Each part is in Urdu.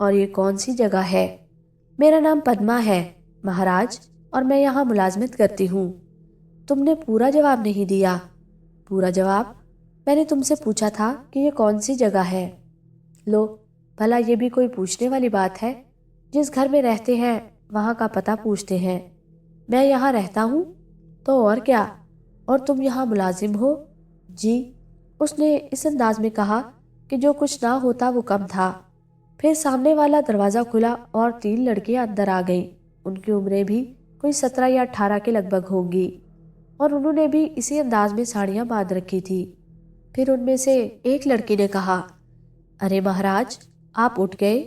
اور یہ کون سی جگہ ہے؟ میرا نام پدما ہے مہاراج، اور میں یہاں ملازمت کرتی ہوں۔ تم نے پورا جواب نہیں دیا۔ پورا جواب؟ میں نے تم سے پوچھا تھا کہ یہ کون سی جگہ ہے۔ لو، بھلا یہ بھی کوئی پوچھنے والی بات ہے؟ جس گھر میں رہتے ہیں وہاں کا پتہ پوچھتے ہیں۔ میں یہاں رہتا ہوں تو اور کیا؟ اور تم یہاں ملازم ہو؟ جی، اس نے اس انداز میں کہا کہ جو کچھ نہ ہوتا وہ کم تھا۔ پھر سامنے والا دروازہ کھلا اور 3 لڑکیاں اندر آ گئیں۔ ان کی عمریں بھی کوئی 17 یا 18 کے لگ بھگ ہوں گی، اور انہوں نے بھی اسی انداز میں ساڑیاں باندھ رکھی تھی۔ پھر ان میں سے ایک لڑکی نے کہا، ارے مہاراج، آپ اٹھ گئے؟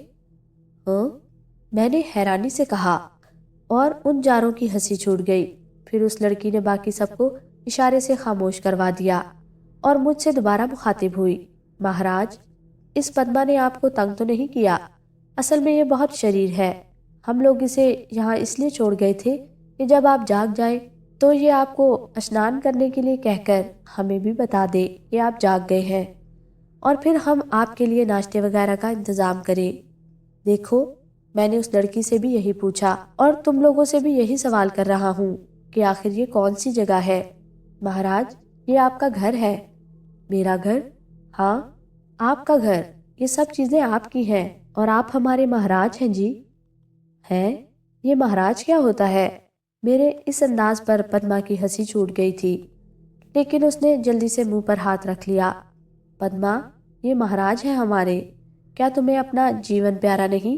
ہاں، میں نے حیرانی سے کہا، اور ان جاروں کی ہنسی چھوٹ گئی۔ پھر اس لڑکی نے باقی سب کو اشارے سے خاموش کروا دیا اور مجھ سے دوبارہ مخاطب ہوئی، مہاراج، اس پدما نے آپ کو تنگ تو نہیں کیا؟ اصل میں یہ بہت شریر ہے۔ ہم لوگ اسے یہاں اس لیے چھوڑ گئے تھے کہ جب آپ جاگ جائیں تو یہ آپ کو اشنان کرنے کے لیے کہہ کر ہمیں بھی بتا دے کہ آپ جاگ گئے ہیں، اور پھر ہم آپ کے لیے ناشتے وغیرہ کا انتظام کریں۔ دیکھو، میں نے اس لڑکی سے بھی یہی پوچھا، اور تم لوگوں سے بھی یہی سوال کر رہا ہوں کہ آخر یہ کون سی جگہ ہے؟ مہاراج، یہ آپ کا گھر ہے۔ میرا گھر؟ ہاں، آپ کا گھر۔ یہ سب چیزیں آپ کی ہیں، اور آپ ہمارے مہاراج ہیں۔ جی ہیں؟ یہ مہاراج کیا ہوتا ہے؟ میرے اس انداز پر پدما کی ہنسی چھوٹ گئی تھی، لیکن اس نے جلدی سے منہ پر ہاتھ رکھ لیا۔ پدما، یہ مہاراج ہیں ہمارے۔ کیا تمہیں اپنا جیون پیارا نہیں؟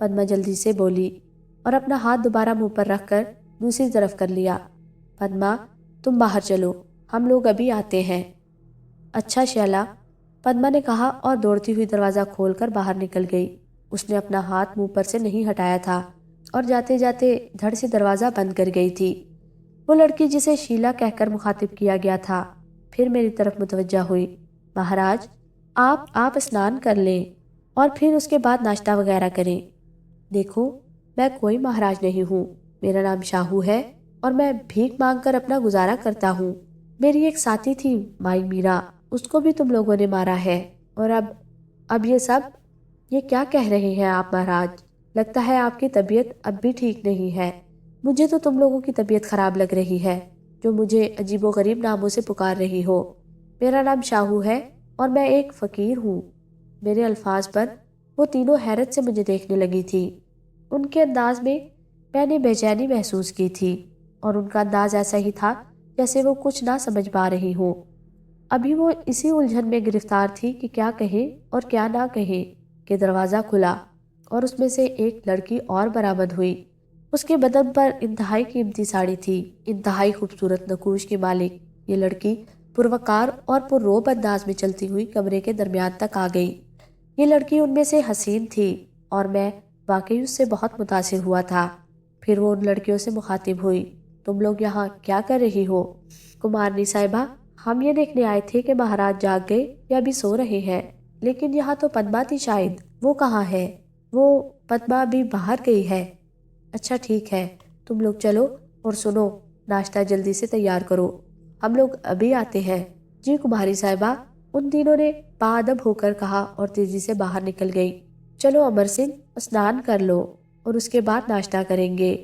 پدما جلدی سے بولی، اور اپنا ہاتھ دوبارہ منہ پر رکھ کر دوسری طرف کر لیا۔ پدما، تم باہر چلو، ہم لوگ ابھی آتے ہیں۔ اچھا شیلا، پدما نے کہا اور دوڑتی ہوئی دروازہ کھول کر باہر نکل گئی۔ اس نے اپنا ہاتھ منہ پر سے نہیں ہٹایا تھا، اور جاتے جاتے دھڑ سے دروازہ بند کر گئی تھی۔ وہ لڑکی جسے شیلا کہہ کر مخاطب کیا گیا تھا پھر میری طرف متوجہ ہوئی۔ مہاراج، آپ اسنان کر لیں اور پھر اس کے بعد ناشتہ وغیرہ کریں۔ دیکھو، میں کوئی مہاراج نہیں ہوں، میرا نام شاہو ہے، اور میں بھیک مانگ کر اپنا گزارا کرتا ہوں۔ میری ایک ساتھی تھی مائی میرا، اس کو بھی تم لوگوں نے مارا ہے، اور اب یہ کیا کہہ رہے ہیں آپ مہاراج؟ لگتا ہے آپ کی طبیعت اب بھی ٹھیک نہیں ہے۔ مجھے تو تم لوگوں کی طبیعت خراب لگ رہی ہے، جو مجھے عجیب و غریب ناموں سے پکار رہی ہو۔ میرا نام شاہو ہے، اور میں ایک فقیر ہوں۔ میرے الفاظ پر وہ تینوں حیرت سے مجھے دیکھنے لگی تھی۔ ان کے انداز میں نے بے چینی محسوس کی تھی، اور ان کا انداز ایسا ہی تھا جیسے وہ کچھ نہ سمجھ پا رہی ہوں۔ ابھی وہ اسی الجھن میں گرفتار تھی کہ کیا کہیں اور کیا نہ کہیں کہ دروازہ کھلا، اور اس میں سے ایک لڑکی اور برآمد ہوئی۔ اس کے بدن پر انتہائی قیمتی ساڑی تھی، انتہائی خوبصورت نقوش کی مالک۔ یہ لڑکی پروقار اور پررعب انداز میں چلتی ہوئی کمرے کے درمیان تک آ گئی۔ یہ لڑکی ان میں سے حسین تھی، اور میں واقعی اس سے بہت متاثر ہوا تھا۔ پھر وہ ان لڑکیوں سے مخاطب ہوئی، تم لوگ یہاں کیا کر رہی ہو؟ کمارنی صاحبہ، ہم یہ دیکھنے آئے تھے کہ مہاراج جاگ گئے یا ابھی سو رہے ہیں، لیکن یہاں تو پدما تھی، شاید وہ کہاں ہے؟ وہ پدما ابھی باہر گئی ہے۔ اچھا ٹھیک ہے، تم لوگ چلو، اور سنو، ناشتہ جلدی سے تیار کرو، ہم لوگ ابھی آتے ہیں۔ جی کماری صاحبہ، ان تینوں نے باادب ہو کر کہا اور تیزی سے باہر نکل گئی۔ چلو امر سنگھ، اسنان کر لو، اور اس کے بعد ناشتہ کریں گے۔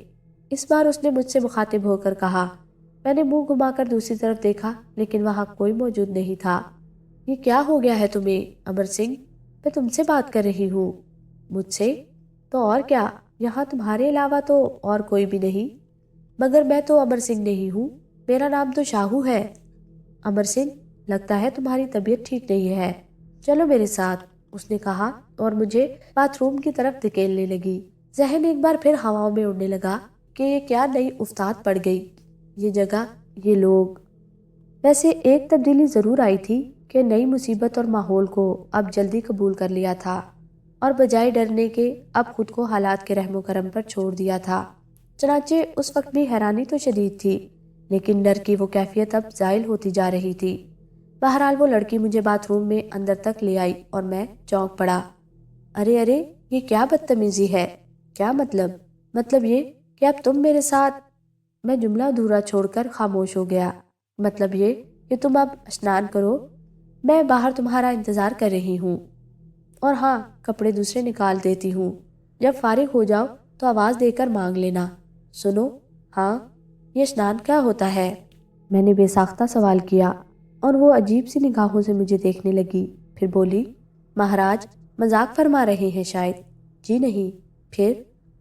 اس بار اس نے مجھ سے مخاطب ہو کر کہا۔ میں نے منہ گھما کر دوسری طرف دیکھا، لیکن وہاں کوئی موجود نہیں تھا۔ یہ کیا ہو گیا ہے تمہیں امر سنگھ؟ میں تم سے بات کر رہی ہوں۔ مجھ سے؟ تو اور کیا، یہاں تمہارے علاوہ تو اور کوئی بھی نہیں۔ مگر میں تو امر سنگھ نہیں ہوں، میرا نام تو شاہو ہے۔ امر سنگھ، لگتا ہے تمہاری طبیعت ٹھیک نہیں ہے، چلو میرے ساتھ، اس نے کہا، اور مجھے باتھ روم کی طرف دھکیلنے لگی۔ ذہن ایک بار پھر ہواؤں میں اڑنے لگا کہ یہ کیا نئی افتاد پڑ گئی، یہ جگہ، یہ لوگ۔ ویسے ایک تبدیلی ضرور آئی تھی کہ نئی مصیبت اور ماحول کو اب جلدی قبول کر لیا تھا، اور بجائے ڈرنے کے اب خود کو حالات کے رحم و کرم پر چھوڑ دیا تھا۔ چنانچہ اس وقت بھی حیرانی تو شدید تھی، لیکن ڈر کی وہ کیفیت اب زائل ہوتی جا رہی تھی۔ بہرحال وہ لڑکی مجھے باتھ روم میں اندر تک لے آئی، اور میں چونک پڑا۔ ارے، یہ کیا بدتمیزی ہے؟ کیا مطلب؟ مطلب یہ کہ اب تم میرے ساتھ… میں جملہ ادھورا چھوڑ کر خاموش ہو گیا۔ مطلب یہ کہ تم اب اسنان کرو، میں باہر تمہارا انتظار کر رہی ہوں۔ اور ہاں، کپڑے دوسرے نکال دیتی ہوں۔ جب فارغ ہو جاؤ تو آواز دے کر مانگ لینا۔ سنو، ہاں، یہ اسنان کیا ہوتا ہے؟ میں نے بے ساختہ سوال کیا اور وہ عجیب سی نگاہوں سے مجھے دیکھنے لگی۔ پھر بولی، مہاراج مذاق فرما رہے ہیں شاید۔ جی نہیں۔ پھر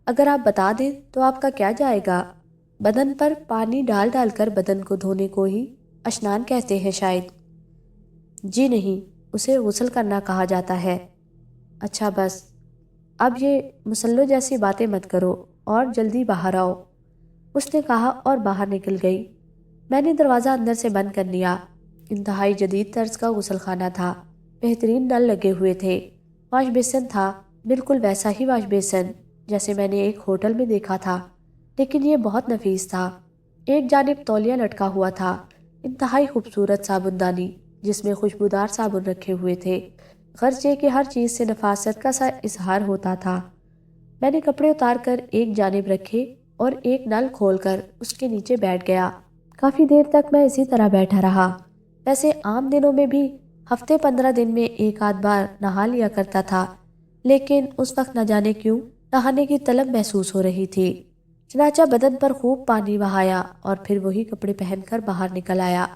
اگر آپ بتا دیں تو آپ کا کیا جائے گا؟ بدن پر پانی ڈال ڈال کر بدن کو دھونے کو ہی اشنان کہتے ہیں شاید۔ جی نہیں، اسے غسل کرنا کہا جاتا ہے۔ اچھا بس، اب یہ مسلو جیسی باتیں مت کرو اور جلدی باہر آؤ، اس نے کہا اور باہر نکل گئی۔ میں نے دروازہ اندر سے بند کر لیا۔ انتہائی جدید طرز کا غسل خانہ تھا، بہترین نل لگے ہوئے تھے، واش بیسن تھا، بالکل ویسا ہی واش بیسن جیسے میں نے ایک ہوٹل میں دیکھا تھا، لیکن یہ بہت نفیس تھا۔ ایک جانب تولیہ لٹکا ہوا تھا، انتہائی خوبصورت صابن دانی جس میں خوشبودار صابن رکھے ہوئے تھے، غرض یہ کہ ہر چیز سے نفاست کا سا اظہار ہوتا تھا۔ میں نے کپڑے اتار کر ایک جانب رکھے اور ایک نل کھول کر اس کے نیچے بیٹھ گیا۔ کافی دیر تک میں اسی طرح بیٹھا رہا۔ ویسے عام دنوں میں بھی ہفتے 15 دن میں ایک آدھ بار نہا لیا کرتا تھا، لیکن اس وقت نہ جانے کیوں نہانے کی طلب محسوس ہو رہی تھی۔ چنانچہ بدن پر خوب پانی بہایا اور پھر وہی کپڑے پہن کر باہر نکل آیا۔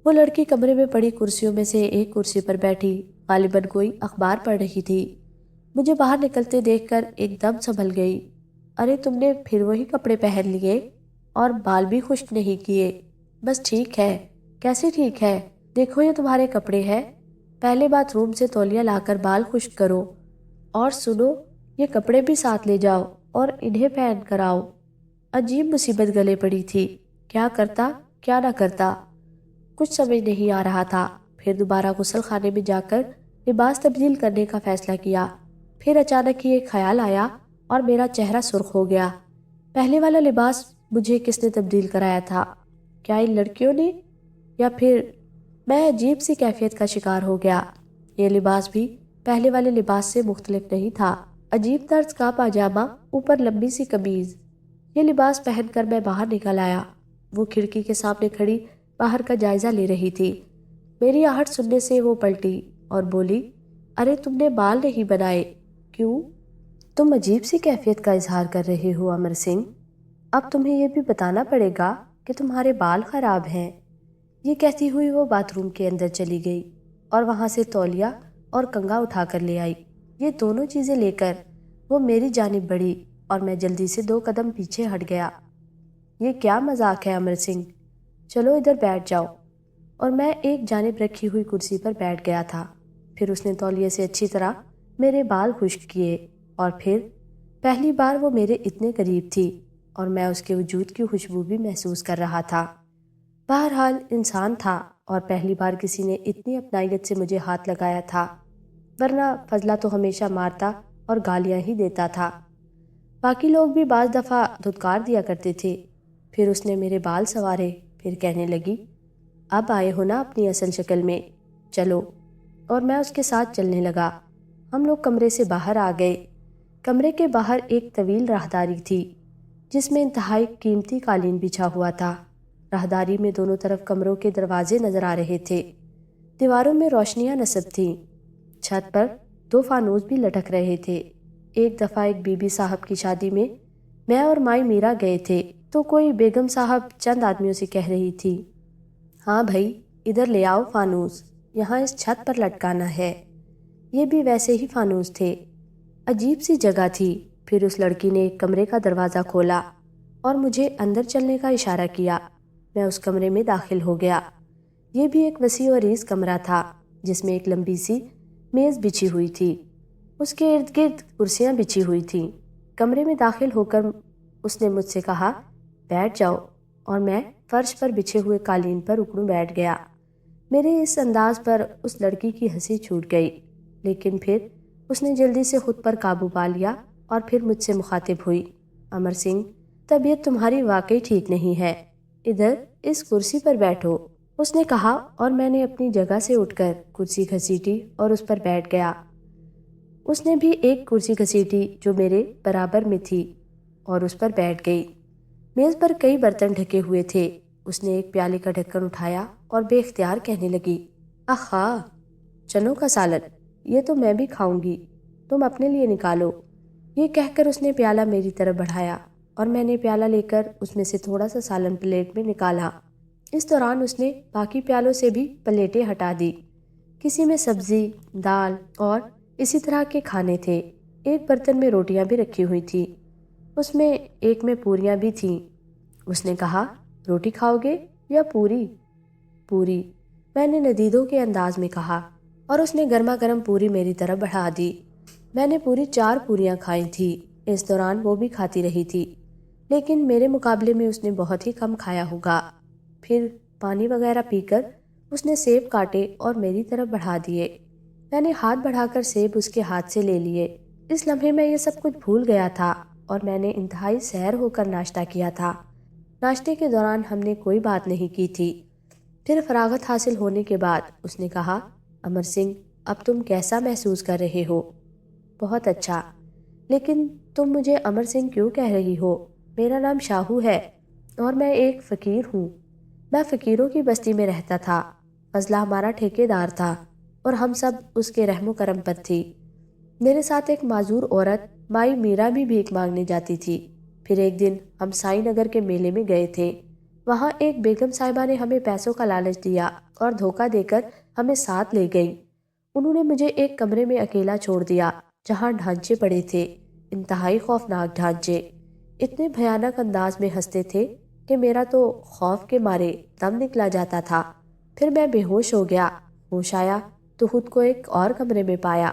وہ لڑکی کمرے میں پڑی کرسیوں میں سے ایک کرسی پر بیٹھی، غالباً کوئی اخبار پڑھ رہی تھی۔ مجھے باہر نکلتے دیکھ کر ایک دم سنبھل گئی۔ ارے تم نے پھر وہی کپڑے پہن لیے اور بال بھی خشک نہیں کیے؟ بس ٹھیک ہے۔ کیسے ٹھیک ہے؟ دیکھو یہ تمہارے کپڑے ہیں، پہلے باتھ روم سے تولیہ لا کر بال خشک کرو، اور سنو، یہ کپڑے بھی ساتھ لے جاؤ اور انہیں پہن کر آؤ۔ عجیب مصیبت گلے پڑی تھی، کیا کرتا کیا نہ کرتا، کچھ سمجھ نہیں آ رہا تھا۔ پھر دوبارہ غسل خانے میں جا کر لباس تبدیل کرنے کا فیصلہ کیا۔ پھر اچانک ہی ایک خیال آیا اور میرا چہرہ سرخ ہو گیا۔ پہلے والا لباس مجھے کس نے تبدیل کرایا تھا؟ کیا ان لڑکیوں نے؟ یا پھر میں عجیب سی کیفیت کا شکار ہو گیا۔ یہ لباس بھی پہلے والے لباس سے مختلف نہیں تھا۔ عجیب طرز کا پاجامہ، اوپر لمبی سی قمیض۔ یہ لباس پہن کر میں باہر نکل آیا۔ وہ کھڑکی کے سامنے کھڑی باہر کا جائزہ لے رہی تھی۔ میری آہٹ سننے سے وہ پلٹی اور بولی، ارے تم نے بال نہیں بنائے؟ کیوں؟ تم عجیب سی کیفیت کا اظہار کر رہے ہو امر سنگھ۔ اب تمہیں یہ بھی بتانا پڑے گا کہ تمہارے بال خراب ہیں۔ یہ کہتی ہوئی وہ باتھ روم کے اندر چلی گئی اور وہاں سے تولیہ اور کنگھا اٹھا کر لے آئی۔ یہ دونوں چیزیں لے کر وہ میری جانب بڑھی اور میں جلدی سے 2 قدم پیچھے ہٹ گیا۔ یہ کیا مذاق ہے امر سنگھ؟ چلو ادھر بیٹھ جاؤ۔ اور میں ایک جانب رکھی ہوئی کرسی پر بیٹھ گیا تھا۔ پھر اس نے تولیے سے اچھی طرح میرے بال خشک کیے اور پھر پہلی بار وہ میرے اتنے قریب تھی اور میں اس کے وجود کی خوشبو بھی محسوس کر رہا تھا۔ بہرحال انسان تھا اور پہلی بار کسی نے اتنی اپنائیت سے مجھے ہاتھ لگایا تھا، ورنہ فضلہ تو ہمیشہ مارتا اور گالیاں ہی دیتا تھا۔ باقی لوگ بھی بعض دفعہ دھتکار دیا کرتے تھے۔ پھر اس نے میرے بال سنوارے، پھر کہنے لگی، اب آئے ہو نا اپنی اصل شکل میں، چلو۔ اور میں اس کے ساتھ چلنے لگا۔ ہم لوگ کمرے سے باہر آ گئے۔ کمرے کے باہر ایک طویل راہداری تھی جس میں انتہائی قیمتی قالین بچھا ہوا تھا۔ راہداری میں دونوں طرف کمروں کے دروازے نظر آ رہے تھے۔ دیواروں میں روشنیاں نصب تھیں۔ چھت پر 2 فانوس بھی لٹک رہے تھے۔ ایک دفعہ ایک بی بی صاحب کی شادی میں اور مائی میرا گئے تھے تو کوئی بیگم صاحب چند آدمیوں سے کہہ رہی تھی، ہاں بھائی ادھر لے آؤ فانوس، یہاں اس چھت پر لٹکانا ہے۔ یہ بھی ویسے ہی فانوس تھے۔ عجیب سی جگہ تھی۔ پھر اس لڑکی نے ایک کمرے کا دروازہ کھولا اور مجھے اندر چلنے کا اشارہ کیا۔ میں اس کمرے میں داخل ہو گیا۔ یہ بھی ایک وسیع و عریض کمرہ تھا جس میں ایک لمبی سی میز بچھی ہوئی تھی، اس کے ارد گرد کرسیاں بچھی ہوئی تھیں۔ کمرے میں داخل ہو کر اس نے مجھ سے کہا، بیٹھ جاؤ، اور میں فرش پر بچھے ہوئے قالین پر اکڑوں بیٹھ گیا۔ میرے اس انداز پر اس لڑکی کی ہنسی چھوٹ گئی، لیکن پھر اس نے جلدی سے خود پر قابو پا لیا اور پھر مجھ سے مخاطب ہوئی، امر سنگھ، طبیعت تمہاری واقعی ٹھیک نہیں ہے، ادھر اس کرسی پر بیٹھو، اس نے کہا، اور میں نے اپنی جگہ سے اٹھ کر کرسی گھسیٹی اور اس پر بیٹھ گیا۔ اس نے بھی ایک کرسی گھسیٹی جو میرے برابر میں تھی اور اس پر بیٹھ گئی۔ میز پر کئی برتن ڈھکے ہوئے تھے۔ اس نے ایک پیالے کا ڈھکن اٹھایا اور بے اختیار کہنے لگی، آہا، چنوں کا سالن۔ یہ تو میں بھی کھاؤں گی، تم اپنے لیے نکالو۔ یہ کہہ کر اس نے پیالہ میری طرف بڑھایا اور میں نے پیالہ لے کر اس میں سے تھوڑا سا سالن پلیٹ میں نکالا۔ اس دوران اس نے باقی پیالوں سے بھی پلیٹیں ہٹا دی۔ کسی میں سبزی، دال اور اسی طرح کے کھانے تھے۔ ایک برتن میں روٹیاں بھی رکھی ہوئی تھی، اس میں ایک میں پوریاں بھی تھیں۔ اس نے کہا، روٹی کھاؤ گے یا پوری؟ پوری، میں نے ندیدوں کے انداز میں کہا، اور اس نے گرما گرم پوری میری طرف بڑھا دی۔ میں نے پوری 4 پوریاں کھائی تھیں۔ اس دوران وہ بھی کھاتی رہی تھی، لیکن میرے مقابلے میں اس نے بہت ہی کم کھایا ہوگا۔ پھر پانی وغیرہ پی کر اس نے سیب کاٹے اور میری طرف بڑھا دیے۔ میں نے ہاتھ بڑھا کر سیب اس کے ہاتھ سے لے لیے۔ اس لمحے میں یہ سب کچھ بھول گیا تھا اور میں نے انتہائی سیر ہو کر ناشتہ کیا تھا۔ ناشتے کے دوران ہم نے کوئی بات نہیں کی تھی۔ پھر فراغت حاصل ہونے کے بعد اس نے کہا، امر سنگھ، اب تم کیسا محسوس کر رہے ہو؟ بہت اچھا، لیکن تم مجھے امر سنگھ کیوں کہہ رہی ہو؟ میرا نام شاہو ہے اور میں ایک فقیر ہوں۔ میں فقیروں کی بستی میں رہتا تھا۔ فضلہ ہمارا ٹھیکیدار تھا اور ہم سب اس کے رحم و کرم پر تھی۔ میرے ساتھ ایک معذور عورت مائی میرا بھی بھیک مانگنے جاتی تھی۔ پھر ایک دن ہم سائی نگر کے میلے میں گئے تھے۔ وہاں ایک بیگم صاحبہ نے ہمیں پیسوں کا لالچ دیا اور دھوکہ دے کر ہمیں ساتھ لے گئی۔ انہوں نے مجھے ایک کمرے میں اکیلا چھوڑ دیا جہاں ڈھانچے پڑے تھے، انتہائی خوفناک ڈھانچے۔ اتنے بھیانک انداز میں ہنستے تھے کہ میرا تو خوف کے مارے دم نکلا جاتا تھا۔ پھر میں بے ہوش ہو گیا۔ ہوش آیا تو خود کو ایک اور کمرے میں پایا۔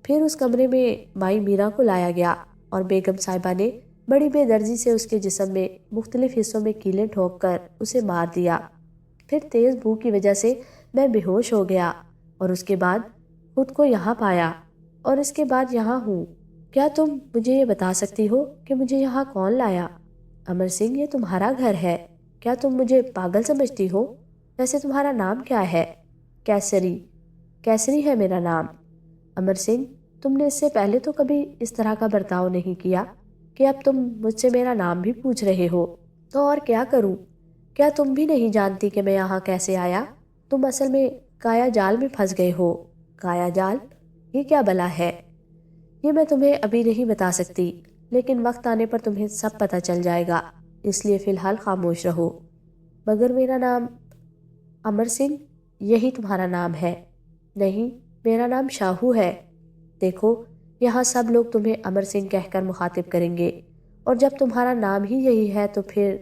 پھر اس کمرے میں مائی میرا کو لایا گیا اور بیگم صاحبہ نے بڑی بے دردی سے اس کے جسم میں مختلف حصوں میں کیلیں ٹھوک کر اسے مار دیا۔ پھر تیز بھوک کی وجہ سے میں بے ہوش ہو گیا اور اس کے بعد خود کو یہاں پایا اور اس کے بعد یہاں ہوں۔ کیا تم مجھے یہ بتا سکتی ہو کہ مجھے یہاں کون لایا؟ امر سنگھ، یہ تمہارا گھر ہے۔ کیا تم مجھے پاگل سمجھتی ہو؟ ویسے تمہارا نام کیا ہے؟ کیسری۔ کیسری ہے میرا نام۔ امر سنگھ، تم نے اس سے پہلے تو کبھی اس طرح کا برتاؤ نہیں کیا کہ اب تم مجھ سے میرا نام بھی پوچھ رہے ہو۔ تو اور کیا کروں؟ کیا تم بھی نہیں جانتی کہ میں یہاں کیسے آیا؟ تم اصل میں کایا جال میں پھنس گئے ہو۔ کایا جال؟ یہ کیا بلا ہے؟ یہ میں تمہیں ابھی نہیں بتا سکتی، لیکن وقت آنے پر تمہیں سب پتہ چل جائے گا، اس لیے فی الحال خاموش رہو۔ مگر میرا نام امر سنگھ، یہی تمہارا نام ہے؟ نہیں، میرا نام شاہو ہے۔ دیکھو، یہاں سب لوگ تمہیں امر سنگھ کہہ کر مخاطب کریں گے، اور جب تمہارا نام ہی یہی ہے تو پھر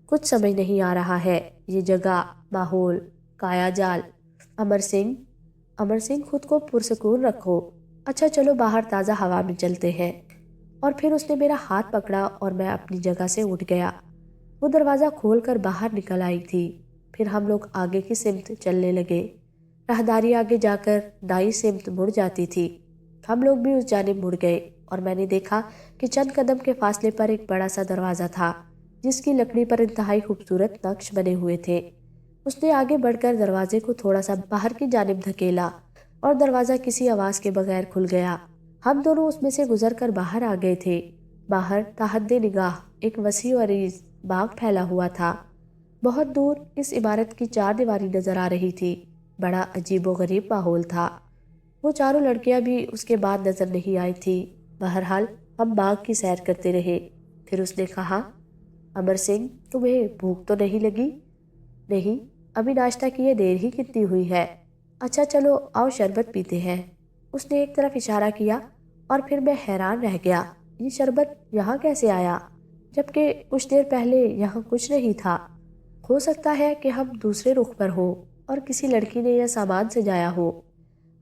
کچھ سمجھ نہیں آ رہا ہے۔ یہ جگہ، ماحول، کایا جال۔ امر سنگھ، امر سنگھ، خود کو پرسکون رکھو۔ اچھا چلو باہر تازہ ہوا میں چلتے ہیں۔ اور پھر اس نے میرا ہاتھ پکڑا اور میں اپنی جگہ سے اٹھ گیا۔ وہ دروازہ کھول کر باہر نکل آئی تھی۔ پھر ہم لوگ آگے کی سمت چلنے لگے۔ راہداری آگے جا کر دائیں سمت مڑ جاتی تھی۔ ہم لوگ بھی اس جانب مڑ گئے اور میں نے دیکھا کہ چند قدم کے فاصلے پر ایک بڑا سا دروازہ تھا جس کی لکڑی پر انتہائی خوبصورت نقش بنے ہوئے تھے۔ اس نے آگے بڑھ کر دروازے کو تھوڑا سا باہر کی جانب دھکیلا اور دروازہ کسی آواز کے بغیر کھل گیا۔ ہم دونوں اس میں سے گزر کر باہر آ گئے تھے۔ باہر تحت نگاہ ایک وسیع و عریض باغ پھیلا ہوا تھا۔ بہت دور اس عمارت کی 4 دیواری نظر آ رہی تھی۔ بڑا عجیب و غریب ماحول تھا۔ وہ چاروں لڑکیاں بھی اس کے بعد نظر نہیں آئی تھی۔ بہرحال ہم باغ کی سیر کرتے رہے۔ پھر اس نے کہا، امر سنگھ، تمہیں بھوک تو نہیں لگی؟ نہیں، ابھی ناشتہ کیے دیر ہی کتنی ہوئی ہے۔ اچھا چلو آؤ شربت پیتے ہیں۔ اس نے ایک طرف اشارہ کیا اور پھر میں حیران رہ گیا، یہ شربت یہاں کیسے آیا جبکہ کچھ دیر پہلے یہاں کچھ نہیں تھا؟ ہو سکتا ہے کہ ہم دوسرے رخ پر ہوں اور کسی لڑکی نے یہ سامان سجایا ہو۔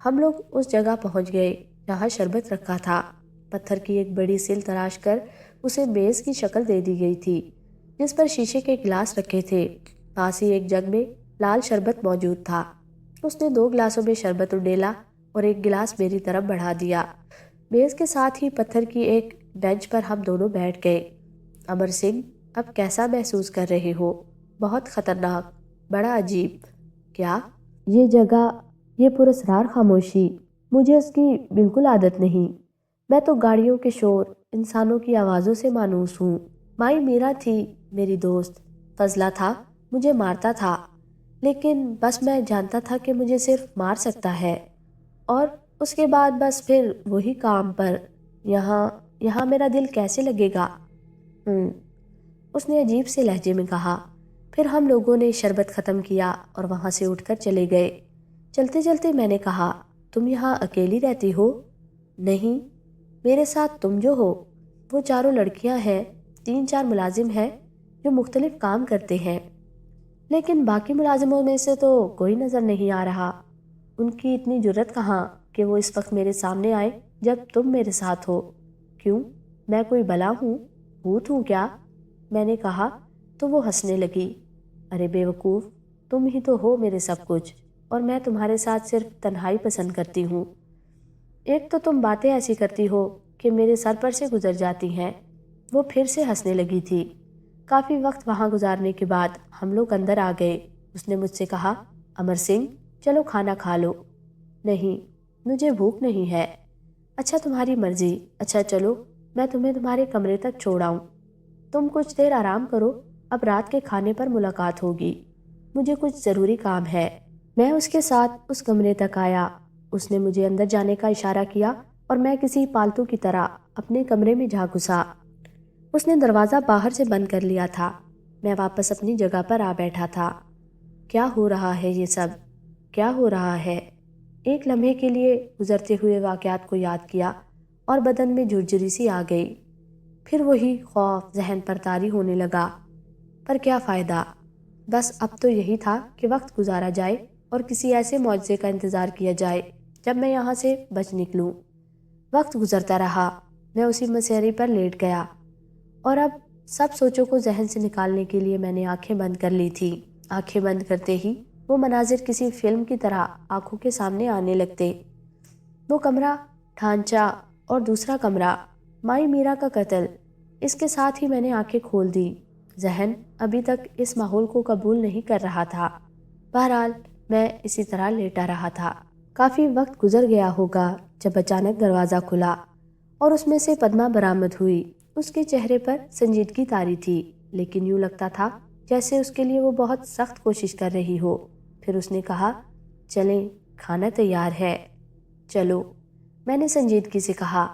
ہم لوگ اس جگہ پہنچ گئے جہاں شربت رکھا تھا۔ پتھر کی ایک بڑی سل تراش کر اسے میز کی شکل دے دی گئی تھی جس پر شیشے کے گلاس رکھے تھے۔ پاس ہی ایک جگ میں لال شربت موجود تھا۔ اس نے 2 گلاسوں میں شربت انڈیلا اور ایک گلاس میری طرف بڑھا دیا۔ میز کے ساتھ ہی پتھر کی ایک بینچ پر ہم دونوں بیٹھ گئے۔ امر سنگھ، اب کیسا محسوس کر رہے ہو؟ بہت خطرناک، بڑا عجیب۔ کیا؟ یہ جگہ، یہ پراسرار خاموشی، مجھے اس کی بالکل عادت نہیں۔ میں تو گاڑیوں کے شور، انسانوں کی آوازوں سے مانوس ہوں۔ مائی میرا تھی میری دوست، فضلہ تھا، مجھے مارتا تھا، لیکن بس میں جانتا تھا کہ مجھے صرف مار سکتا ہے اور اس کے بعد بس پھر وہی کام پر۔ یہاں یہاں میرا دل کیسے لگے گا؟ اس نے عجیب سے لہجے میں کہا۔ پھر ہم لوگوں نے شربت ختم کیا اور وہاں سے اٹھ کر چلے گئے۔ چلتے چلتے میں نے کہا، تم یہاں اکیلی رہتی ہو؟ نہیں، میرے ساتھ تم جو ہو، وہ چاروں لڑکیاں ہیں، 3-4 ملازم ہیں جو مختلف کام کرتے ہیں، لیکن باقی ملازموں میں سے تو کوئی نظر نہیں آ رہا۔ ان کی اتنی جرت کہاں کہ وہ اس وقت میرے سامنے آئے جب تم میرے ساتھ ہو؟ کیوں، میں کوئی بلا ہوں، بھوت ہوں کیا؟ میں نے کہا تو وہ ہنسنے لگی۔ ارے بے وقوف، تم ہی تو ہو میرے سب کچھ، اور میں تمہارے ساتھ صرف تنہائی پسند کرتی ہوں۔ ایک تو تم باتیں ایسی کرتی ہو کہ میرے سر پر سے گزر جاتی ہیں۔ وہ پھر سے ہنسنے لگی تھی۔ کافی وقت وہاں گزارنے کے بعد ہم لوگ اندر آ گئے۔ اس نے مجھ سے کہا، امر سنگھ، چلو کھانا کھا لو۔ نہیں، مجھے بھوک نہیں ہے۔ اچھا تمہاری مرضی، اچھا چلو میں تمہیں تمہارے کمرے تک چھوڑ آؤں۔ تم کچھ دیر آرام کرو، اب رات کے کھانے پر ملاقات ہوگی، مجھے کچھ ضروری کام ہے۔ میں اس کے ساتھ اس کمرے تک آیا۔ اس نے مجھے اندر جانے کا اشارہ کیا اور میں کسی پالتو کی طرح اپنے کمرے میں جا گھسا۔ اس نے دروازہ باہر سے بند کر لیا تھا۔ میں واپس اپنی جگہ پر آ بیٹھا تھا۔ کیا ہو رہا ہے یہ سب؟ کیا ہو رہا ہے؟ ایک لمحے کے لیے گزرتے ہوئے واقعات کو یاد کیا اور بدن میں جھرجھری سی آ گئی۔ پھر وہی خوف ذہن پر طاری ہونے لگا۔ پر کیا فائدہ؟ بس اب تو یہی تھا کہ وقت گزارا جائے اور کسی ایسے معجزے کا انتظار کیا جائے جب میں یہاں سے بچ نکلوں۔ وقت گزرتا رہا، میں اسی مسیری پر لیٹ گیا، اور اب سب سوچوں کو ذہن سے نکالنے کے لیے میں نے آنکھیں بند کر لی تھی۔ آنکھیں بند کرتے ہی وہ مناظر کسی فلم کی طرح آنکھوں کے سامنے آنے لگتے۔ وہ کمرہ، ڈھانچہ، اور دوسرا کمرہ، مائی میرا کا قتل۔ اس کے ساتھ ہی میں نے آنکھیں کھول دی۔ ذہن ابھی تک اس ماحول کو قبول نہیں کر رہا تھا۔ بہرحال میں اسی طرح لیٹا رہا تھا۔ کافی وقت گزر گیا ہوگا جب اچانک دروازہ کھلا اور اس میں سے پدما برآمد ہوئی۔ اس کے چہرے پر سنجیدگی طاری تھی، لیکن یوں لگتا تھا جیسے اس کے لیے وہ بہت سخت کوشش کر رہی ہو۔ پھر اس نے کہا، چلیں، کھانا تیار ہے، چلو، میں نے سنجیدگی سے کہا۔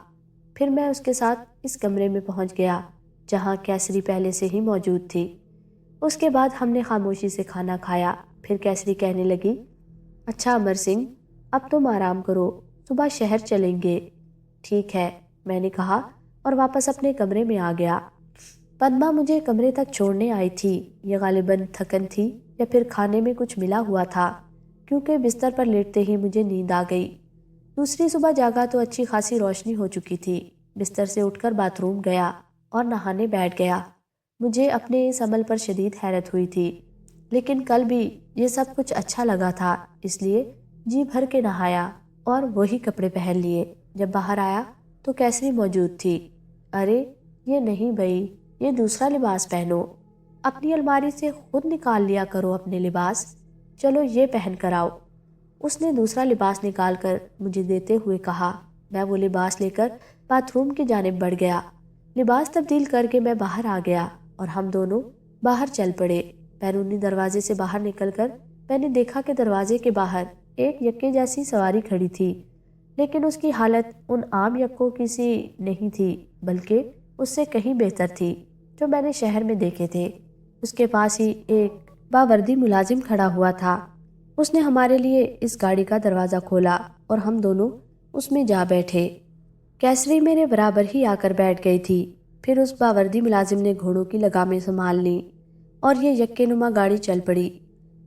پھر میں اس کے ساتھ اس کمرے میں پہنچ گیا جہاں کیسری پہلے سے ہی موجود تھی۔ اس کے بعد ہم نے خاموشی سے کھانا کھایا۔ پھر کیسری کہنے لگی، اچھا امر سنگھ، اب تم آرام کرو، صبح شہر چلیں گے۔ ٹھیک ہے، میں نے کہا اور واپس اپنے کمرے میں آ گیا۔ پدما مجھے کمرے تک چھوڑنے آئی تھی۔ یہ غالباً تھکن تھی یا پھر کھانے میں کچھ ملا ہوا تھا، کیونکہ بستر پر لیٹتے ہی مجھے نیند آ گئی۔ دوسری صبح جاگا تو اچھی خاصی روشنی ہو چکی تھی۔ بستر سے اٹھ کر باتھ روم گیا اور نہانے بیٹھ گیا۔ مجھے اپنے اس عمل پر شدید حیرت ہوئی تھی، لیکن کل بھی یہ سب کچھ اچھا لگا تھا، اس لیے جی بھر کے نہایا اور وہی کپڑے پہن لیے۔ جب باہر آیا تو کیسری موجود تھی۔ ارے یہ نہیں بھئی، یہ دوسرا لباس پہنو، اپنی الماری سے خود نکال لیا کرو اپنے لباس، چلو یہ پہن کر آؤ۔ اس نے دوسرا لباس نکال کر مجھے دیتے ہوئے کہا۔ میں وہ لباس لے کر باتھ روم کی جانب بڑھ گیا۔ لباس تبدیل کر کے میں باہر آ گیا اور ہم دونوں باہر چل پڑے۔ بیرونی دروازے سے باہر نکل کر میں نے دیکھا کہ دروازے کے باہر ایک یکے جیسی سواری کھڑی تھی، لیکن اس کی حالت ان عام یکوں کی سی نہیں تھی، بلکہ اس سے کہیں بہتر تھی جو میں نے شہر میں دیکھے تھے۔ اس کے پاس ہی ایک باوردی ملازم کھڑا ہوا تھا۔ اس نے ہمارے لیے اس گاڑی کا دروازہ کھولا اور ہم دونوں اس میں جا بیٹھے۔ کیسری میرے برابر ہی آ کر بیٹھ گئی تھی۔ پھر اس باوردی ملازم نے گھوڑوں کی لگامیں سنبھال لیں اور یہ یکے نما گاڑی چل پڑی۔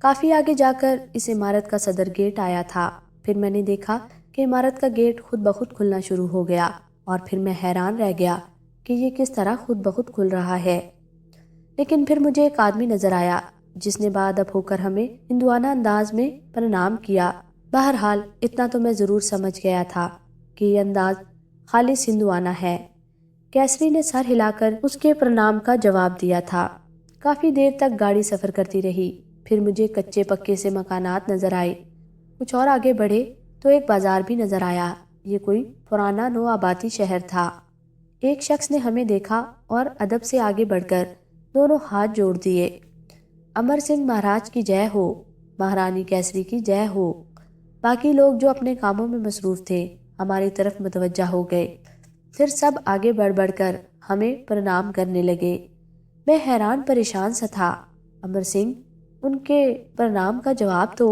کافی آگے جا کر اس عمارت کا صدر گیٹ آیا تھا۔ پھر میں نے دیکھا کہ عمارت کا گیٹ خود بخود کھلنا شروع ہو گیا، اور پھر میں حیران رہ گیا کہ یہ کس طرح خود بخود کھل رہا ہے۔ لیکن پھر مجھے ایک آدمی نظر آیا جس نے باادب ہو کر ہمیں ہندوانہ انداز میں پرنام کیا۔ بہرحال اتنا تو میں ضرور سمجھ گیا تھا کہ یہ انداز خالص ہندوانہ ہے۔ کیسری نے سر ہلا کر اس کے پرنام کا جواب دیا تھا۔ کافی دیر تک گاڑی سفر کرتی رہی۔ پھر مجھے کچے پکے سے مکانات نظر آئے۔ کچھ اور آگے بڑھے تو ایک بازار بھی نظر آیا۔ یہ کوئی پرانا نو آبادی شہر تھا۔ ایک شخص نے ہمیں دیکھا اور ادب سے آگے بڑھ کر دونوں ہاتھ جوڑ دیے۔ امر سنگھ مہاراج کی جے ہو، مہارانی کیسری کی جے ہو۔ باقی لوگ جو اپنے کاموں میں مصروف تھے ہماری طرف متوجہ ہو گئے۔ پھر سب آگے بڑھ بڑھ کر ہمیں پرنام کرنے لگے۔ میں حیران پریشان سا تھا۔ امر سنگھ، ان کے پرنام کا جواب دو۔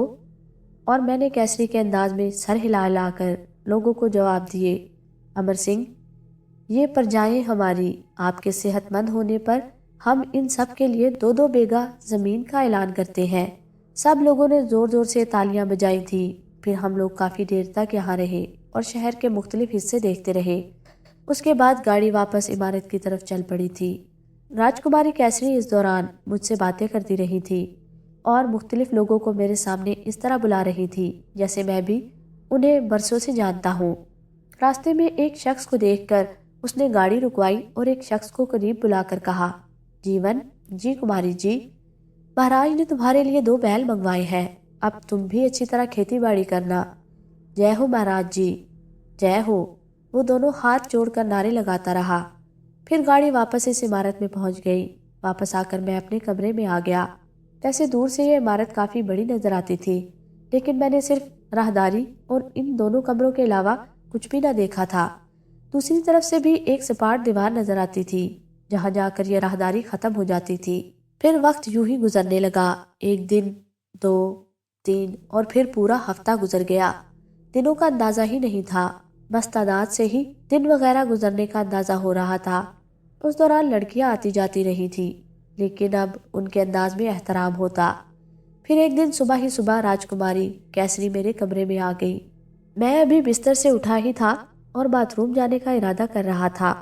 اور میں نے کیسری کے انداز میں سر ہلا ہلا کر لوگوں کو جواب دیے، امر سنگھ، یہ پرجائیں ہماری، آپ کے صحت مند ہونے پر ہم ان سب کے لیے 2 بیگھہ زمین کا اعلان کرتے ہیں۔ سب لوگوں نے زور زور سے تالیاں بجائی تھی۔ پھر ہم لوگ کافی دیر تک یہاں رہے اور شہر کے مختلف حصے دیکھتے رہے۔ اس کے بعد گاڑی واپس عمارت کی طرف چل پڑی تھی۔ راجکماری کیسری اس دوران مجھ سے باتیں کرتی رہی تھی اور مختلف لوگوں کو میرے سامنے اس طرح بلا رہی تھی جیسے میں بھی انہیں برسوں سے جانتا ہوں۔ راستے میں ایک شخص کو دیکھ کر اس نے گاڑی رکوائی اور ایک شخص کو قریب بلا کر کہا، جیون جی کماری جی، مہاراج نے تمہارے لیے 2 بیل منگوائے ہیں، اب تم بھی اچھی طرح کھیتی باڑی کرنا۔ جے ہو مہاراج جی، جے ہو۔ وہ دونوں ہاتھ جوڑ کر نعرے لگاتا رہا۔ پھر گاڑی واپس اس عمارت میں پہنچ گئی۔ واپس آ کر میں اپنے کمرے میں آ گیا۔ ویسے دور سے یہ عمارت کافی بڑی نظر آتی تھی، لیکن میں نے صرف راہداری اور ان دونوں کمروں کے علاوہ کچھ بھی نہ دیکھا تھا۔ دوسری طرف سے بھی ایک سپاٹ دیوار نظر آتی تھی جہاں جا کر یہ راہداری ختم ہو جاتی تھی۔ پھر وقت یوں ہی گزرنے لگا۔ 1 دن، 2، 3 اور پھر پورا ہفتہ گزر گیا۔ دنوں کا اندازہ ہی نہیں تھا، بس تعداد سے ہی دن وغیرہ گزرنے کا اندازہ ہو رہا تھا۔ اس دوران لڑکیاں آتی جاتی رہی تھی، لیکن اب ان کے انداز میں احترام ہوتا۔ پھر ایک دن صبح ہی صبح راجکماری کیسری میرے کمرے میں آ گئی۔ میں ابھی بستر سے اٹھا ہی تھا اور باتھ روم جانے کا ارادہ کر رہا تھا۔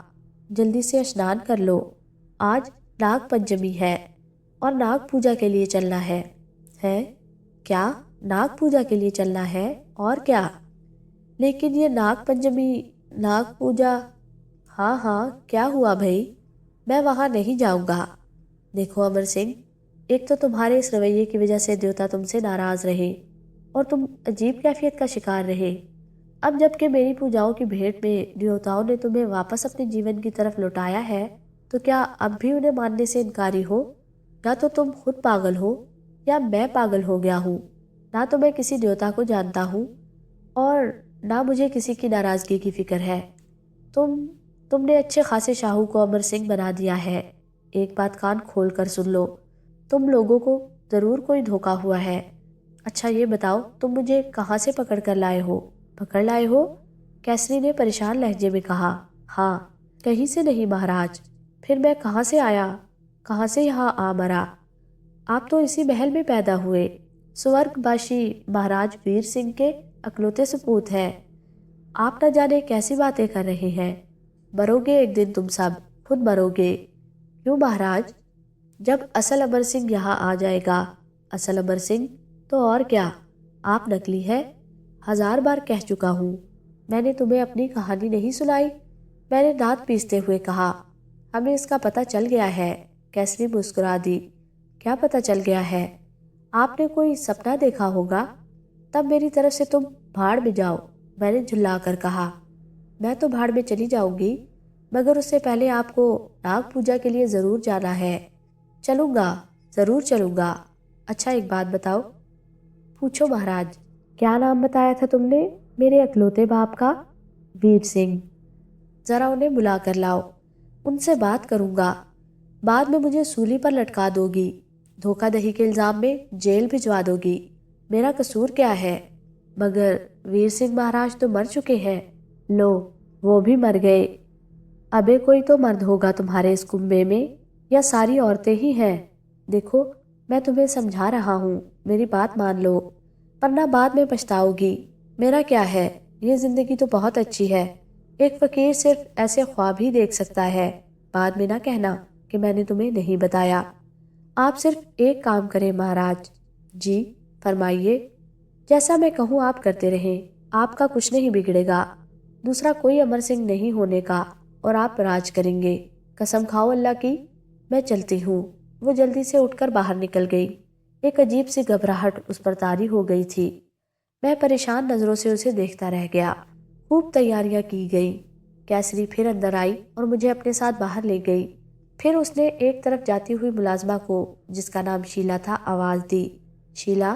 جلدی سے اشنان کر لو، آج ناگ پنچمی ہے اور ناگ پوجا کے لیے چلنا ہے۔ ہے کیا؟ ناگ پوجا کے لیے چلنا ہے اور کیا؟ لیکن یہ ناگ پنچمی، ناگ پوجا، ہاں ہاں، کیا ہوا بھائی؟ میں وہاں نہیں جاؤں گا۔ دیکھو امر سنگھ، ایک تو تمہارے اس رویے کی وجہ سے دیوتا تم سے ناراض رہے اور تم عجیب کیفیت کا شکار رہے۔ اب جب کہ میری پوجاؤں کی بھیٹ میں دیوتاؤں نے تمہیں واپس اپنے جیون کی طرف لوٹایا ہے، تو کیا اب بھی انہیں ماننے سے انکاری ہو؟ یا تو تم خود پاگل ہو یا میں پاگل ہو گیا ہوں۔ نہ تو میں کسی دیوتا کو جانتا ہوں اور نہ مجھے کسی کی ناراضگی کی فکر ہے۔ تم نے اچھے خاصے شاہو کو امر سنگھ بنا دیا ہے۔ ایک بات کان کھول کر سن لو، تم لوگوں کو ضرور کوئی دھوکا ہوا ہے۔ اچھا یہ بتاؤ، تم مجھے کہاں سے پکڑ کر لائے ہو؟ پکڑ لائے ہو؟ کیسری نے پریشان لہجے میں کہا۔ ہاں، کہیں سے نہیں مہاراج۔ پھر میں کہاں سے آیا؟ کہاں سے یہاں آ مرا؟ آپ تو اسی محل میں پیدا ہوئے۔ سورگ باشی مہاراج ویر سنگھ کے اکلوتے سپوت ہیں۔ آپ نہ جانے کیسی باتیں کر رہے ہیں۔ مرو گے ایک دن تم سب، خود مرو گے۔ کیوں مہاراج؟ جب اصل امر سنگھ یہاں آ جائے گا۔ اصل امر سنگھ تو اور کیا، آپ نکلی ہے۔ 1000 بار کہہ چکا ہوں۔ میں نے تمہیں اپنی کہانی نہیں سنائی؟ میں نے دانت پیستے ہوئے کہا۔ ہمیں اس کا پتہ چل گیا ہے، کیسری مسکرا دی۔ کیا پتہ چل گیا ہے؟ آپ نے کوئی سپنا دیکھا ہوگا، تب میری طرف سے تم بھاڑ میں جاؤ، میں نے جھلا کر کہا۔ میں تو بھاڑ میں چلی جاؤں گی، مگر اس سے پہلے آپ کو ناگ پوجا کے لیے ضرور جانا ہے۔ چلوں گا، ضرور چلوں گا۔ اچھا ایک بات بتاؤ۔ پوچھو مہاراج۔ کیا نام بتایا تھا تم نے میرے اکلوتے باپ کا؟ ویر سنگھ۔ ذرا انہیں بلا کر لاؤ، ان سے بات کروں گا۔ بعد میں مجھے سولی پر لٹکا دو گی، دھوکہ دہی کے الزام میں جیل بھجوا دو گی۔ میرا قصور کیا ہے؟ مگر ویر سنگھ مہاراج تو مر چکے ہیں۔ لو، وہ بھی مر گئے۔ ابے کوئی تو مرد ہوگا تمہارے اس کنبے میں، یا ساری عورتیں ہی ہیں؟ دیکھو، میں تمہیں سمجھا رہا ہوں، میری بات مان لو، ورنہ بعد میں پچھتاؤ گی۔ میرا کیا ہے، یہ زندگی تو بہت اچھی ہے۔ ایک فقیر صرف ایسے خواب ہی دیکھ سکتا ہے۔ بعد میں نہ کہنا کہ میں نے تمہیں نہیں بتایا۔ آپ صرف ایک کام کریں مہاراج۔ جی فرمائیے۔ جیسا میں کہوں آپ کرتے رہیں، آپ کا کچھ نہیں بگڑے گا۔ دوسرا کوئی امر سنگھ نہیں ہونے کا اور آپ راج کریں گے۔ قسم کھاؤ اللہ کی۔ میں چلتی ہوں۔ وہ جلدی سے اٹھ کر باہر نکل گئی۔ ایک عجیب سی گھبراہٹ اس پر طاری ہو گئی تھی۔ میں پریشان نظروں سے اسے دیکھتا رہ گیا۔ خوب تیاریاں کی گئی۔ کیسری پھر اندر آئی اور مجھے اپنے ساتھ باہر لے گئی۔ پھر اس نے ایک طرف جاتی ہوئی ملازمہ کو، جس کا نام شیلا تھا، آواز دی۔ شیلا؟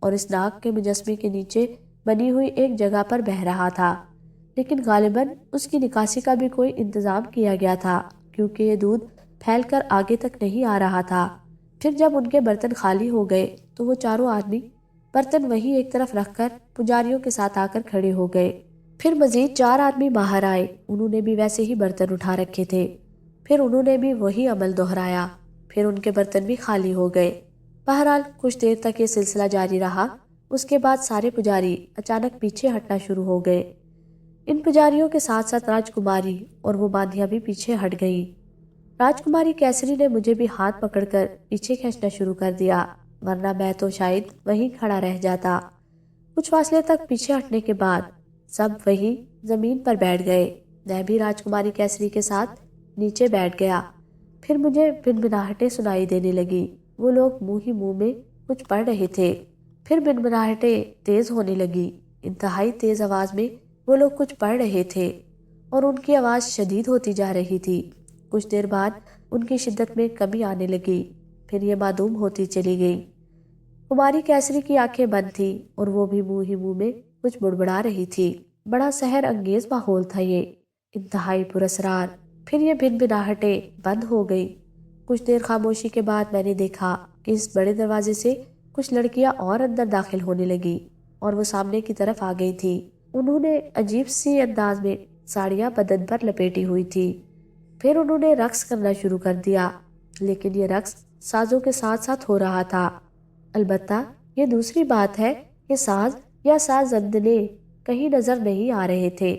اور اس ناگ کے مجسمے کے نیچے بنی ہوئی ایک جگہ پر بہہ رہا تھا، لیکن غالباً اس کی نکاسی کا بھی کوئی انتظام کیا گیا تھا کیونکہ یہ دودھ پھیل کر آگے تک نہیں آ رہا تھا۔ پھر جب ان کے برتن خالی ہو گئے تو وہ چاروں آدمی برتن وہیں ایک طرف رکھ کر پجاریوں کے ساتھ آ کر کھڑے ہو گئے۔ پھر مزید 4 آدمی باہر آئے، انہوں نے بھی ویسے ہی برتن اٹھا رکھے تھے۔ پھر انہوں نے بھی وہی عمل دہرایا، پھر ان کے برتن بھی خالی ہو گئے۔ بہرحال کچھ دیر تک یہ سلسلہ جاری رہا۔ اس کے بعد سارے پجاری اچانک پیچھے ہٹنا شروع ہو گئے۔ ان پجاریوں کے ساتھ ساتھ راجکماری اور وہ باندیاں بھی پیچھے ہٹ گئیں۔ راجکماری کیسری نے مجھے بھی ہاتھ پکڑ کر پیچھے کھینچنا شروع کر دیا، ورنہ میں تو شاید وہیں کھڑا رہ جاتا۔ کچھ فاصلے تک پیچھے ہٹنے کے بعد سب وہیں زمین پر بیٹھ گئے۔ میں بھی راجکماری کیسری کے ساتھ نیچے بیٹھ گیا۔ پھر مجھے بنبناہٹیں سنائی دینے لگی۔ وہ لوگ منہ ہی منہ میں کچھ پڑھ رہے تھے۔ پھر بنبناہٹیں تیز ہونے لگی۔ انتہائی تیز آواز میں وہ لوگ کچھ پڑھ رہے تھے اور ان کی آواز شدید ہوتی جا رہی تھی۔ کچھ دیر بعد ان کی شدت میں کمی آنے لگی، پھر یہ معدوم ہوتی چلی گئی۔ کماری کیسری کی آنکھیں بند تھی اور وہ بھی منہ ہی منہ میں کچھ بڑبڑا رہی تھی۔ بڑا سحر انگیز ماحول تھا یہ، انتہائی پراسرار۔ پھر یہ بنبناہٹیں بند ہو گئی۔ کچھ دیر خاموشی کے بعد میں نے دیکھا کہ اس بڑے دروازے سے کچھ لڑکیاں اور اندر داخل ہونے لگی اور وہ سامنے کی طرف آ گئی تھی۔ انہوں نے عجیب سی انداز میں ساڑیاں بدن پر لپیٹی ہوئی تھی۔ پھر انہوں نے رقص کرنا شروع کر دیا، لیکن یہ رقص سازوں کے ساتھ ساتھ ہو رہا تھا۔ البتہ یہ دوسری بات ہے کہ ساز یا سازندنے کہیں نظر نہیں آ رہے تھے۔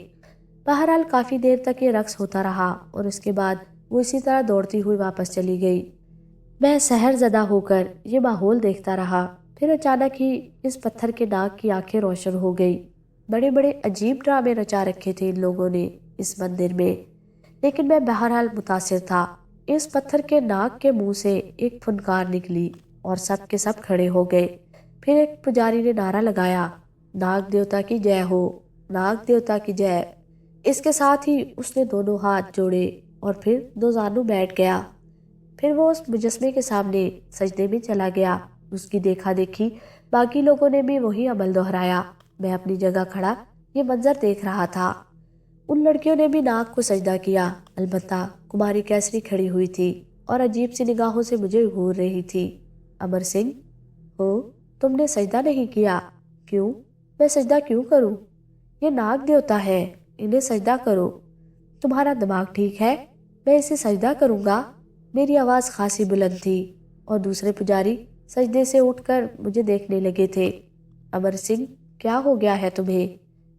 بہرحال کافی دیر تک یہ رقص ہوتا رہا اور اس کے بعد وہ اسی طرح دوڑتی ہوئی واپس چلی گئی۔ میں سحر زدہ ہو کر یہ ماحول دیکھتا رہا۔ پھر اچانک ہی اس پتھر کے ناگ کی آنکھیں روشن ہو گئی۔ بڑے بڑے عجیب ڈرامے رچا رکھے تھے ان لوگوں نے اس مندر میں، لیکن میں بہرحال متاثر تھا۔ اس پتھر کے ناگ کے منہ سے ایک پھنکار نکلی اور سب کے سب کھڑے ہو گئے۔ پھر ایک پجاری نے نعرہ لگایا، ناگ دیوتا کی جے ہو، ناگ دیوتا کی جے۔ اس کے ساتھ ہی اس نے دونوں ہاتھ جوڑے اور پھر 2 زانوں بیٹھ گیا۔ پھر وہ اس مجسمے کے سامنے سجدے میں چلا گیا۔ اس کی دیکھا دیکھی باقی لوگوں نے بھی وہی عمل دہرایا۔ میں اپنی جگہ کھڑا یہ منظر دیکھ رہا تھا۔ ان لڑکیوں نے بھی ناگ کو سجدہ کیا، البتہ کماری کیسری کھڑی ہوئی تھی اور عجیب سی نگاہوں سے مجھے گھور رہی تھی۔ امر سنگھ، ہو تم نے سجدہ نہیں کیا؟ کیوں؟ میں سجدہ کیوں کروں؟ یہ ناگ دیوتا ہے، انہیں سجدہ کرو۔ تمہارا دماغ ٹھیک ہے؟ میں اسے سجدہ کروں گا؟ میری آواز خاصی بلند تھی اور دوسرے پجاری سجدے سے اٹھ کر مجھے دیکھنے لگے تھے۔ امر سنگھ، کیا ہو گیا ہے تمہیں؟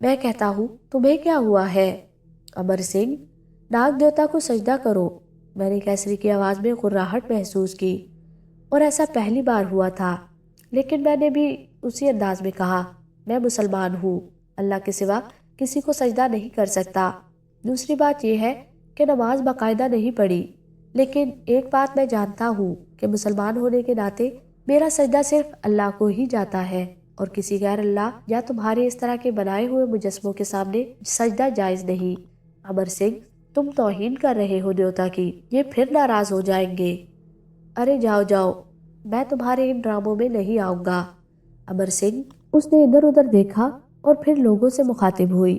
میں کہتا ہوں تمہیں کیا ہوا ہے؟ امر سنگھ، ناگ دیوتا کو سجدہ کرو۔ میں نے کیسری کی آواز میں غراہٹ محسوس کی، اور ایسا پہلی بار ہوا تھا، لیکن میں نے بھی اسی انداز میں کہا، میں مسلمان ہوں، اللہ کے سوا کسی کو سجدہ نہیں کر سکتا۔ دوسری بات یہ ہے کہ نماز باقاعدہ نہیں پڑھی، لیکن ایک بات میں جانتا ہوں کہ مسلمان ہونے کے ناطے میرا سجدہ صرف اللہ کو ہی جاتا ہے اور کسی غیر اللہ یا تمہارے اس طرح کے بنائے ہوئے مجسموں کے سامنے سجدہ جائز نہیں۔ امر سنگھ، تم توہین کر رہے ہو دیوتا کی، یہ پھر ناراض ہو جائیں گے۔ ارے جاؤ جاؤ، میں تمہارے ان ڈراموں میں نہیں آؤں گا۔ امر سنگھ، اس نے ادھر ادھر دیکھا اور پھر لوگوں سے مخاطب ہوئی،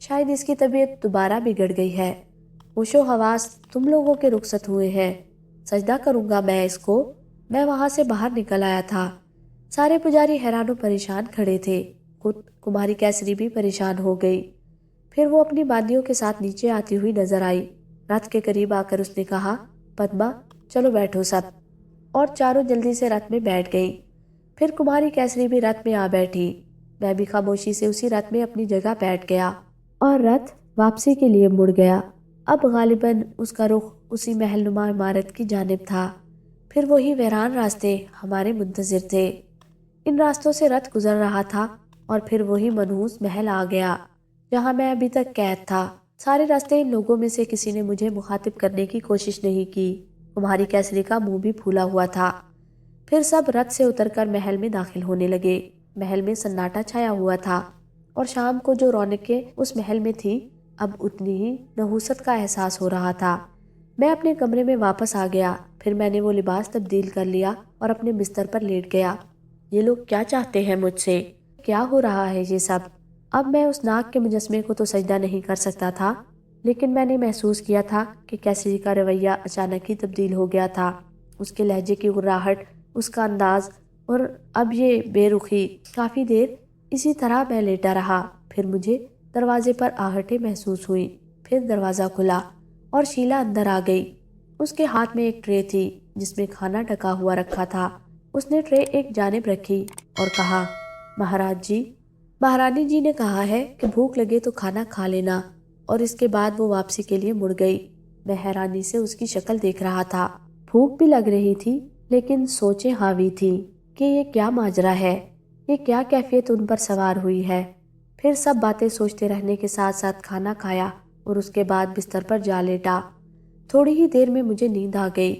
شاید اس کی طبیعت دوبارہ بگڑ گئی ہے۔ ہوش و حواس تم لوگوں کے رخصت ہوئے ہیں، سجدہ کروں گا میں اس کو۔ میں وہاں سے باہر نکل آیا تھا۔ سارے پجاری حیران و پریشان کھڑے تھے، خود کماری کیسری بھی پریشان ہو گئی۔ پھر وہ اپنی باندیوں کے ساتھ نیچے آتی ہوئی نظر آئی۔ رتھ کے قریب آ کر اس نے کہا، پدما چلو بیٹھو سب، اور چاروں جلدی سے رتھ میں بیٹھ گئی۔ پھر کماری کیسری بھی رتھ میں آ بیٹھی۔ میں بھی خاموشی سے اسی رتھ میں اپنی جگہ بیٹھ گیا اور رتھ واپسی کے لیے مڑ گیا۔ اب غالباً اس کا رخ اسی محل نما عمارت کی جانب تھا۔ پھر وہی ویران راستے ہمارے منتظر تھے۔ ان راستوں سے رتھ گزر رہا تھا اور پھر وہی منحوس محل آ گیا جہاں میں ابھی تک قید تھا۔ سارے راستے ان لوگوں میں سے کسی نے مجھے مخاطب کرنے کی کوشش نہیں کی۔ کماری کیسری کا منہ بھی پھولا ہوا تھا۔ پھر سب رتھ سے اتر کر محل میں داخل ہونے لگے۔ محل میں سناٹا چھایا ہوا تھا اور شام کو جو رونقیں اس محل میں تھی، اب اتنی ہی نحوست کا احساس ہو رہا تھا۔ میں اپنے کمرے میں واپس آ گیا۔ پھر میں نے وہ لباس تبدیل کر لیا اور اپنے بستر پر لیٹ گیا۔ یہ لوگ کیا چاہتے ہیں مجھ سے؟ کیا ہو رہا ہے یہ سب؟ اب میں اس ناگ کے مجسمے کو تو سجدہ نہیں کر سکتا تھا، لیکن میں نے محسوس کیا تھا کہ کیسری کا رویہ اچانک ہی تبدیل ہو گیا تھا۔ اس کے لہجے کی غراہٹ، اس کا انداز، اور اب یہ بے رخی۔ کافی دیر اسی طرح میں لیٹا رہا، پھر مجھے دروازے پر آہٹیں محسوس ہوئی۔ پھر دروازہ کھلا اور شیلا اندر آ گئی۔ اس کے ہاتھ میں ایک ٹرے تھی جس میں کھانا ڈھکا ہوا رکھا تھا۔ اس نے ٹرے ایک جانب رکھی اور کہا، مہاراج جی، مہارانی جی نے کہا ہے کہ بھوک لگے تو کھانا کھا لینا، اور اس کے بعد وہ واپسی کے لیے مڑ گئی۔ میں حیرانی سے اس کی شکل دیکھ رہا تھا۔ بھوک بھی لگ رہی تھی، لیکن سوچیں حاوی تھی کہ یہ کیا ماجرا ہے، یہ کیا کیفیت ان پر سوار ہوئی ہے۔ پھر سب باتیں سوچتے رہنے کے ساتھ ساتھ کھانا کھایا اور اس کے بعد بستر پر جا لیٹا۔ تھوڑی ہی دیر میں مجھے نیند آ گئی